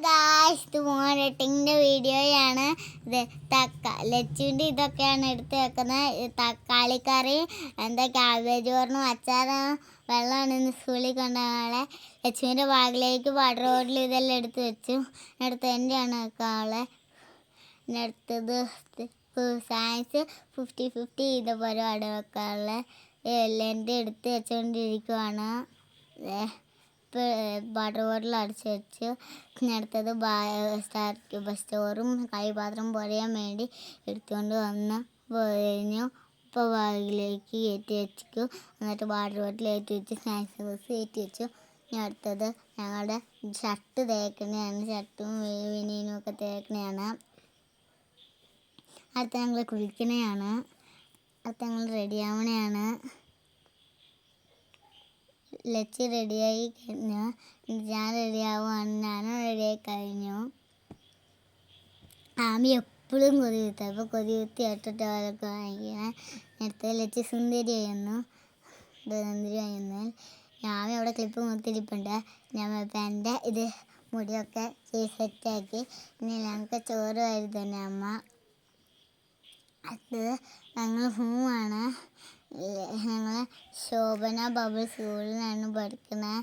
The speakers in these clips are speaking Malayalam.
ഗായ്സ്, ഇത് മോണിറ്റിങ്ങിൻ്റെ വീഡിയോയാണ്. ഇത് ലച്ചുവിൻ്റെ ഇതൊക്കെയാണ് എടുത്ത് വെക്കുന്നത്. തക്കാളിക്കറി, ക്യാബേജ് ഓർന്നും അച്ചാറും വെള്ളമാണ് ഇന്ന് സ്കൂളിൽ കൊണ്ടുപോകാളെ. ലച്ചുവിൻ്റെ ബാഗിലേക്ക് വാട്ടർ ബോട്ടിൽ ഇതെല്ലാം എടുത്ത് വെച്ചു. അടുത്ത് എൻ്റെയാണ് വെക്കാളെ. അടുത്തത് സയൻസ് 50-50 ഇതുപോലെ അവിടെ വെക്കാറുള്ള എല്ലാം എൻ്റെ എടുത്ത് വെച്ചുകൊണ്ടിരിക്കുവാണ്. വാട്ടർ ബോട്ടിൽ അടച്ച് വെച്ചു. അടുത്തത് സ്റ്റോറും കൈപാത്രം പൊരയാൻ വേണ്ടി എടുത്തുകൊണ്ട് വന്ന് കഴിഞ്ഞു. ഇപ്പോൾ ബാഗിലേക്ക് കയറ്റി വെച്ചു. എന്നിട്ട് വാട്ടർ ബോട്ടിൽ കയറ്റി വെച്ച് സ്നാക്സ് ബോക്സ് കയറ്റി വെച്ചു. അടുത്തത് ഞങ്ങളുടെ ഷർട്ട് തേക്കണയാണ്. ഷർട്ടും വിനീനും ഒക്കെ തേക്കണയാണ്. അടുത്ത ഞങ്ങൾ കുളിക്കണയാണ്. അടുത്ത ഞങ്ങൾ റെഡിയാവണയാണ്. ലച്ച് റെഡിയായി കഴിഞ്ഞു. ഞാൻ റെഡിയാവുകയാണ്. ഞാനും റെഡിയായി കഴിഞ്ഞു. ആമി എപ്പോഴും കൊതി കുത്തും. അപ്പോൾ കൊതി കുത്തി ഇട്ടിട്ട് അവരൊക്കെ വാങ്ങിക്കണേ. അടുത്ത ലച്ച് സുന്ദരിയായിരുന്നു. ആമി അവിടെ ക്ലിപ്പ് മുത്തിരിപ്പുണ്ട്. ഞാൻ എൻ്റെ ഇത് മുടിയൊക്കെ സെറ്റാക്കി. ഇനി ഞങ്ങൾക്ക് ചോറ് വാരി തന്നെ അമ്മ. അത് ഞങ്ങൾ ഹൂമാണ്. ഞങ്ങൾ ശോഭന ബബിൾ സ്കൂളിലാണ് പഠിക്കുന്നത്.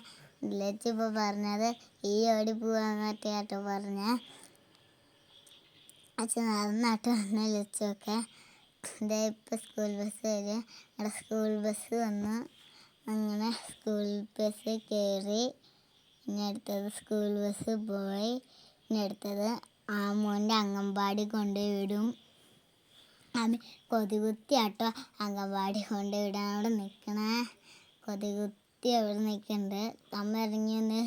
ലച്ച് ഇപ്പോൾ പറഞ്ഞത് ഈ ഓടി പോവാന്നൊക്കെ കേട്ടോ പറഞ്ഞ. അച്ഛൻ നടന്നിട്ട് വന്ന ലച്ചൊക്കെ ഇതേ ഇപ്പോൾ സ്കൂൾ ബസ് വരെ. അവിടെ സ്കൂൾ ബസ് വന്ന് അങ്ങനെ സ്കൂൾ ബസ് കയറി. ഇനി അടുത്തത് സ്കൂൾ ബസ് പോയി. ഇനി അടുത്തത് മോൻ്റെ അംഗൻവാടി കൊണ്ടുപോയി വിടും. ആമി കൊതികുത്തി ആട്ടോ അംഗൻവാടി കൊണ്ടുവിടാൻ അവിടെ നിൽക്കണേ. കൊതികുത്തി അവിടെ നിൽക്കുന്നുണ്ട്. അമ്മ ഇറങ്ങി വന്ന്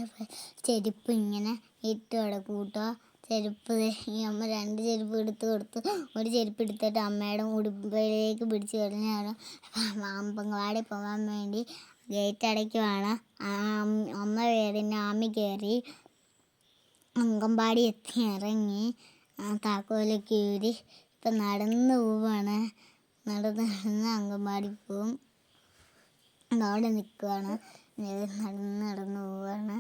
ചെരുപ്പ് ഇങ്ങനെ ഇട്ട് അവിടെ കൂട്ടോ. ചെരുപ്പ് ഈ അമ്മ 2 ചെരുപ്പ് എടുത്ത് കൊടുത്തു. ഒരു ചെരുപ്പ് എടുത്തിട്ട് അമ്മയുടെ ഉടുപ്പിലേക്ക് പിടിച്ച് കഴിഞ്ഞാണ് അംഗൻവാടി പോകാൻ വേണ്ടി ഗേറ്റ് അടയ്ക്കുവാണ്. അമ്മ കയറി, ആമി കയറി അംഗൻവാടി എത്തി ഇറങ്ങി. താക്കോലൊക്കെ ഊരി ഇപ്പം നടന്ന് പോവാണ്. നടന്ന് അംഗൻവാടി പോവും. അവിടെ നിൽക്കുവാണ്. നടന്ന് പോവാണ്.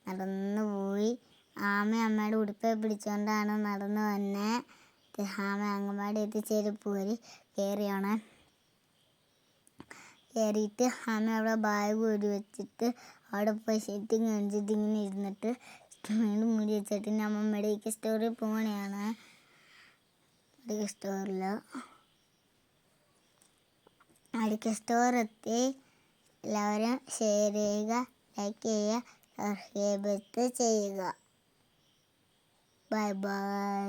നടന്ന് പോയി. ആമ അമ്മയുടെ ഉടുപ്പെ പിടിച്ചുകൊണ്ടാണ് നടന്ന് വന്നെ. ആമ അംഗൻവാടി എത്തി ചെരുപ്പ് ഊരി കയറിയാണ്. കയറിയിട്ട് ആമ അവിടെ ബാഗ് ഊരി വെച്ചിട്ട് അവിടെ പോയി ഷീറ്റിങ് കാണിച്ചിട്ട് ഇങ്ങനെ ഇരുന്നിട്ട് വീണ്ടും മുടി വെച്ചിട്ട് അമ്മ മെഡിക്കൽ സ്റ്റോറിൽ പോകണയാണ്. മെഡിക്കൽ സ്റ്റോർ എത്തി. എല്ലാവരും ഷെയർ ചെയ്യുക, ലൈക്ക് ചെയ്യുക, സബ്സ്ക്രൈബ് ചെയ്യുക. Bye bye.